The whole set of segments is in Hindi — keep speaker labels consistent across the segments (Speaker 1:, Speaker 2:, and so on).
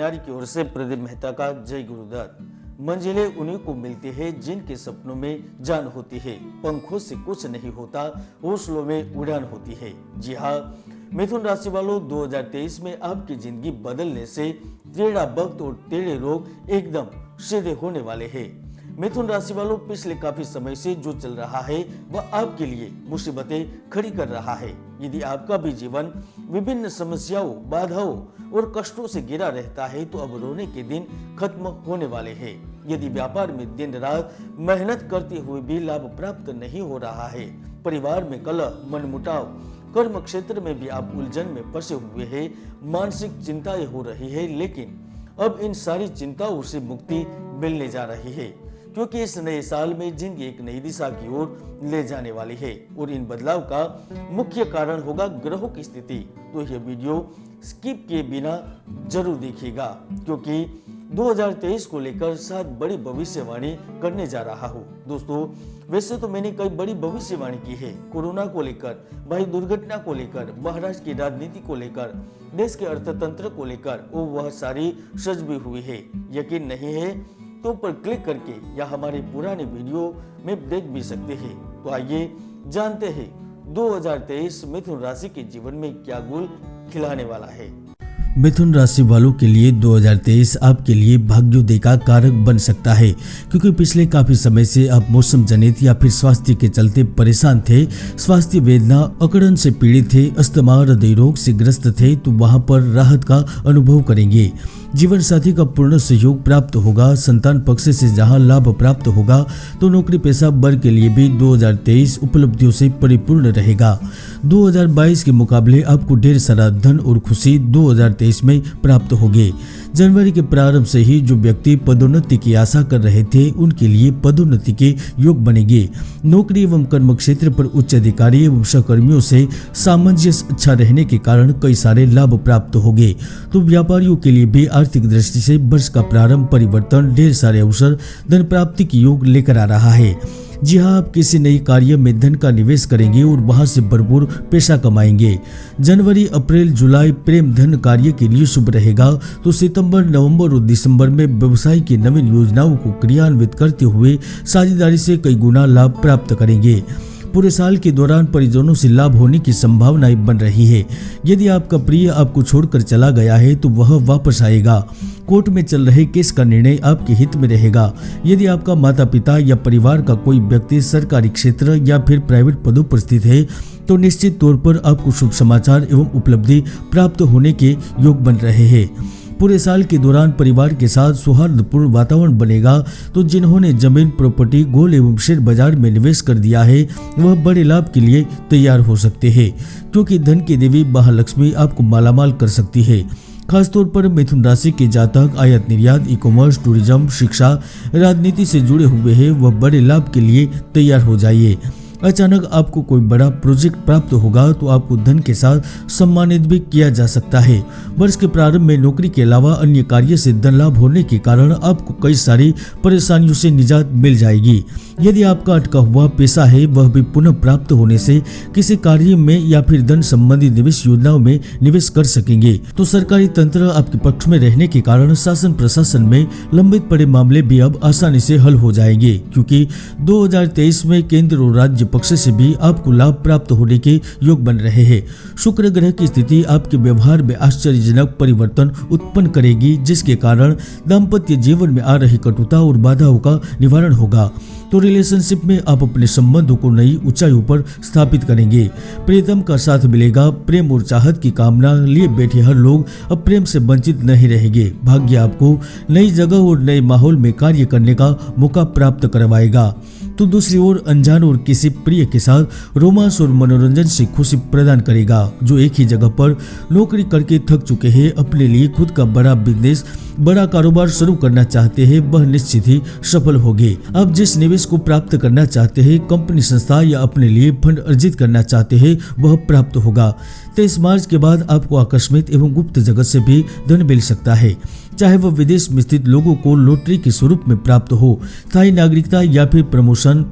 Speaker 1: किनारे की ओर से प्रदीप मेहता का जय गुरुदत्त। मंजिलें उन्हीं को मिलती है जिनके सपनों में जान होती है, पंखों से कुछ नहीं होता, हौसलों में उड़ान होती है। जी हाँ मिथुन राशि वालों, 2023 में आपकी जिंदगी बदलने से टेढ़ा वक्त और टेढ़े रोग एकदम सीधे होने वाले हैं। मिथुन राशि वालों, पिछले काफी समय से जो चल रहा है वह आपके लिए मुसीबतें खड़ी कर रहा है। यदि आपका भी जीवन विभिन्न समस्याओं, बाधाओं और कष्टों से घिरा रहता है तो अब रोने के दिन खत्म होने वाले हैं। यदि व्यापार में दिन रात मेहनत करते हुए भी लाभ प्राप्त नहीं हो रहा है, परिवार में कलह, मनमुटाव, कर्म क्षेत्र में भी आप उलझन में फंसे हुए हैं, मानसिक चिंताएं हो रही है, लेकिन अब इन सारी चिंताओं से मुक्ति मिलने जा रही है, क्योंकि इस नए साल में जिंदगी एक नई दिशा की ओर ले जाने वाली है और इन बदलाव का मुख्य कारण होगा ग्रहों की स्थिति। तो यह वीडियो स्किप किए बिना जरूर देखिएगा, क्योंकि 2023 को लेकर 7 बड़ी भविष्यवाणी करने जा रहा हूँ। दोस्तों, वैसे तो मैंने कई बड़ी भविष्यवाणी की है, कोरोना को लेकर, भाई दुर्घटना को लेकर, महाराष्ट्र की राजनीति को लेकर, देश के अर्थतंत्र को लेकर, वह सारी सच भी हुई है। यकीन नहीं है तो पर क्लिक करके या हमारे पुराने वीडियो में देख भी सकते हैं। तो आइए जानते हैं 2023 मिथुन राशि के जीवन में क्या गुल खिलाने वाला है।
Speaker 2: मिथुन राशि वालों के लिए 2023 आपके लिए भाग्योदय का कारक बन सकता है, क्योंकि पिछले काफी समय से आप मौसम जनित या फिर स्वास्थ्य के चलते परेशान थे, स्वास्थ्य वेदना, अकड़न से पीड़ित थे, अस्थमा, हृदय रोग से ग्रस्त थे, तो वहां पर राहत का अनुभव करेंगे। जीवन साथी का पूर्ण सहयोग प्राप्त होगा। संतान पक्ष से जहां लाभ प्राप्त होगा तो नौकरी पेशा वर्ग के लिए भी 2023 उपलब्धियों से परिपूर्ण रहेगा। 2022 के मुकाबले आपको ढेर सारा धन और खुशी 2023 में प्राप्त होगी। जनवरी के प्रारंभ से ही जो व्यक्ति पदोन्नति की आशा कर रहे थे उनके लिए पदोन्नति के योग बनेंगे। नौकरी एवं कर्म क्षेत्र पर उच्च अधिकारी एवं सहकर्मियों से सामंजस्य अच्छा रहने के कारण कई सारे लाभ प्राप्त होंगे। तो व्यापारियों के लिए भी आर्थिक दृष्टि से वर्ष का प्रारंभ परिवर्तन, ढेर सारे अवसर, धन प्राप्ति की योग लेकर आ रहा है। जी हाँ, आप किसी नई कार्य में धन का निवेश करेंगे और वहां से भरपूर पैसा कमाएंगे। जनवरी, अप्रैल, जुलाई प्रेम धन कार्य के लिए शुभ रहेगा। तो सितंबर, नवंबर और दिसंबर में व्यवसाय की नवीन योजनाओं को क्रियान्वित करते हुए साझेदारी से कई गुना लाभ प्राप्त करेंगे। पूरे साल के दौरान परिजनों से लाभ होने की संभावनाएं बन रही है। यदि आपका प्रिय आपको छोड़कर चला गया है तो वह वापस आएगा। कोर्ट में चल रहे केस का निर्णय आपके हित में रहेगा। यदि आपका माता पिता या परिवार का कोई व्यक्ति सरकारी क्षेत्र या फिर प्राइवेट पदों पर स्थित है तो निश्चित तौर पर आपको शुभ समाचार एवं उपलब्धि प्राप्त होने के योग बन रहे हैं। पूरे साल के दौरान परिवार के साथ सौहार्दपूर्ण वातावरण बनेगा। तो जिन्होंने जमीन, प्रॉपर्टी, गोल्ड एवं शेयर बाजार में निवेश कर दिया है वह बड़े लाभ के लिए तैयार हो सकते हैं, क्योंकि धन की देवी महालक्ष्मी आपको मालामाल कर सकती है। खासतौर पर मिथुन राशि के जातक आयात निर्यात, ई कॉमर्स, टूरिज्म, शिक्षा, राजनीति से जुड़े हुए हैं, वह बड़े लाभ के लिए तैयार हो जाइए। अचानक आपको कोई बड़ा प्रोजेक्ट प्राप्त होगा तो आपको धन के साथ सम्मानित भी किया जा सकता है। वर्ष के प्रारंभ में नौकरी के अलावा अन्य कार्य से धन लाभ होने के कारण आपको कई सारी परेशानियों से निजात मिल जाएगी। यदि आपका अटका हुआ पैसा है वह भी पुनः प्राप्त होने से किसी कार्य में या फिर धन संबंधी निवेश योजनाओं में निवेश कर सकेंगे। तो सरकारी तंत्र आपके पक्ष में रहने के कारण शासन प्रशासन में लंबित पड़े मामले भी अब आसानी से हल हो जाएंगे, क्योंकि 2023 में केंद्र और राज्य पक्ष से भी आपको लाभ प्राप्त होने के योग बन रहे हैं। शुक्र ग्रह की स्थिति आपके व्यवहार में आश्चर्यजनक परिवर्तन उत्पन्न करेगी, जिसके कारण दाम्पत्य जीवन में आ रही कटुता और बाधाओं का निवारण होगा। तो रिलेशनशिप में आप अपने संबंधों को नई ऊंचाइयों पर स्थापित करेंगे। प्रियतम का साथ मिलेगा। प्रेम और चाहत की कामना लिए बैठे हर लोग अब प्रेम से वंचित नहीं रहेंगे। भाग्य आपको नई जगह और नए माहौल में कार्य करने का मौका प्राप्त करवाएगा। तो दूसरी ओर अनजान और किसी प्रिय के साथ रोमांस और मनोरंजन से खुशी प्रदान करेगा। जो एक ही जगह पर नौकरी करके थक चुके हैं, अपने लिए खुद का बड़ा बिजनेस, बड़ा कारोबार शुरू करना चाहते हैं, वह निश्चित ही सफल होंगे। आप जिस निवेश को प्राप्त करना चाहते हैं, कंपनी, संस्था या अपने लिए फंड अर्जित करना चाहते हैं, वह प्राप्त होगा। 23 मार्च के बाद आपको आकस्मिक एवं गुप्त जगत से भी धन मिल सकता है। चाहे वह विदेश में स्थित लोगों को लॉटरी के स्वरूप में प्राप्त हो, स्थायी नागरिकता या फिर प्रमोशन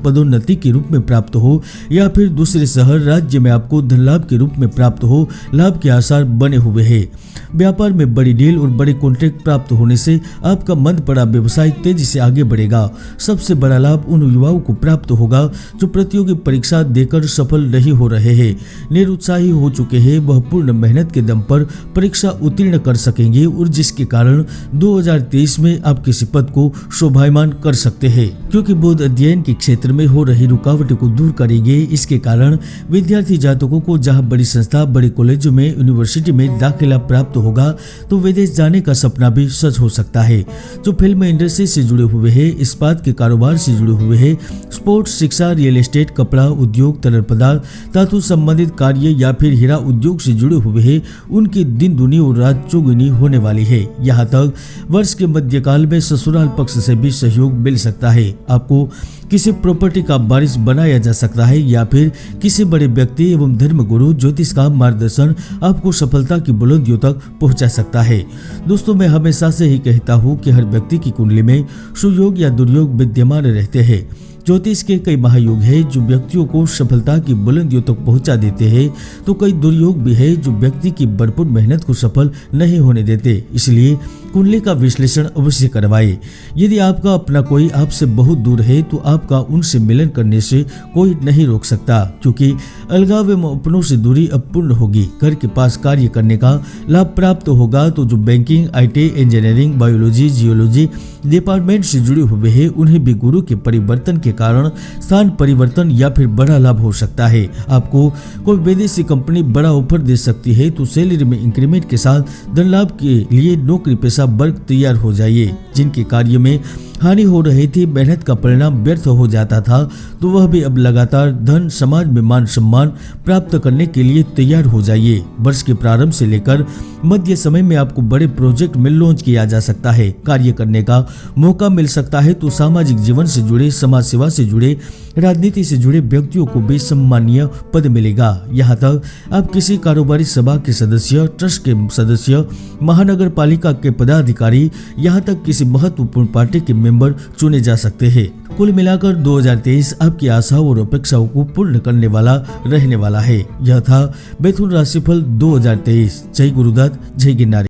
Speaker 2: पदोन्नति के रूप में प्राप्त हो, या फिर दूसरे शहर राज्य में आपको धन लाभ के रूप में प्राप्त हो, लाभ के आसार बने हुए हैं। व्यापार में बड़ी डील और बड़े कॉन्ट्रैक्ट प्राप्त होने से आपका मंद पड़ा व्यवसाय तेजी से आगे बढ़ेगा। सबसे बड़ा लाभ उन युवाओं को प्राप्त होगा जो प्रतियोगी परीक्षा देकर सफल नहीं हो रहे हैं, निरुत्साही हो चुके हैं। वह पूर्ण मेहनत के दम पर परीक्षा उत्तीर्ण कर सकेंगे और जिसके कारण 2023 में आप किसी पद को शोभायमान कर सकते हैं, क्योंकि बोध अध्ययन के क्षेत्र में हो रही रुकावटों को दूर करेंगे। इसके कारण विद्यार्थी जातकों को जहां बड़ी संस्था, बड़े कॉलेजों में, यूनिवर्सिटी में दाखिला प्राप्त होगा तो विदेश जाने का सपना भी सच हो सकता है। जो फिल्म इंडस्ट्री से जुड़े हुए हैं, इस्पात के कारोबार से जुड़े हुए हैं, स्पोर्ट्स, शिक्षा, रियल एस्टेट, कपड़ा उद्योग, तरल पदार्थ, धातु संबंधित कार्य या फिर हीरा उद्योग से जुड़े हुए हैं, उनकी दिन दुनी और रात चौगुनी होने वाली है। यहाँ तक वर्ष के मध्यकाल में ससुराल पक्ष से भी सहयोग मिल सकता है। आपको किसी प्रॉपर्टी का वारिस बनाया जा सकता है या फिर किसी बड़े व्यक्ति एवं धर्म गुरु ज्योतिष का मार्गदर्शन आपको सफलता की बुलंदियों तक पहुंचा सकता है। दोस्तों, मैं हमेशा से ही कहता हूं कि हर व्यक्ति की कुंडली में सुयोग या दुर्योग विद्यमान रहते हैं। ज्योतिष के कई महायोग है जो व्यक्तियों को सफलता की बुलंदियों तक पहुंचा देते हैं, तो कई दुर्योग भी है जो व्यक्ति की भरपूर मेहनत को सफल नहीं होने देते। इसलिए कुंडली का विश्लेषण अवश्य करवाएं। यदि आपका अपना कोई आपसे बहुत दूर है तो आपका उनसे मिलन करने से कोई नहीं रोक सकता, क्योंकि अलगाव एवं अपनों से दूरी अपूर्ण होगी। घर के पास कार्य करने का लाभ प्राप्त होगा। तो जो banking, IT, engineering, biology, geology department से जुड़े हुए हैं, उन्हें भी गुरु के परिवर्तन के कारण स्थान परिवर्तन या फिर बड़ा लाभ हो सकता है। आपको कोई विदेशी कंपनी बड़ा ऑफर दे सकती है, तो सैलरी में इंक्रीमेंट के साथ धन लाभ के लिए नौकरी पेशा वर्ग तैयार हो जाइए। जिनके कार्य में हानि हो रही थी, मेहनत का परिणाम व्यर्थ हो जाता था, तो वह भी अब लगातार धन, समाज में मान सम्मान प्राप्त करने के लिए तैयार हो जाइए। वर्ष के प्रारंभ से लेकर मध्य समय में आपको बड़े प्रोजेक्ट में लॉन्च किया जा सकता है, कार्य करने का मौका मिल सकता है। तो सामाजिक जीवन से जुड़े, समाज सेवा से जुड़े, राजनीति से जुड़े व्यक्तियों को भी सम्मानीय पद मिलेगा। यहाँ तक आप किसी कारोबारी सभा के सदस्य, ट्रस्ट के सदस्य, महानगर पालिका के पदाधिकारी, यहाँ तक किसी महत्वपूर्ण पार्टी के मेंबर चुने जा सकते हैं। कुल मिलाकर 2023 आपकी आशाओं और अपेक्षाओं को पूर्ण करने वाला रहने वाला है। यह था मिथुन राशिफल 2023। जय गुरुदत्त, जय गिरनारी।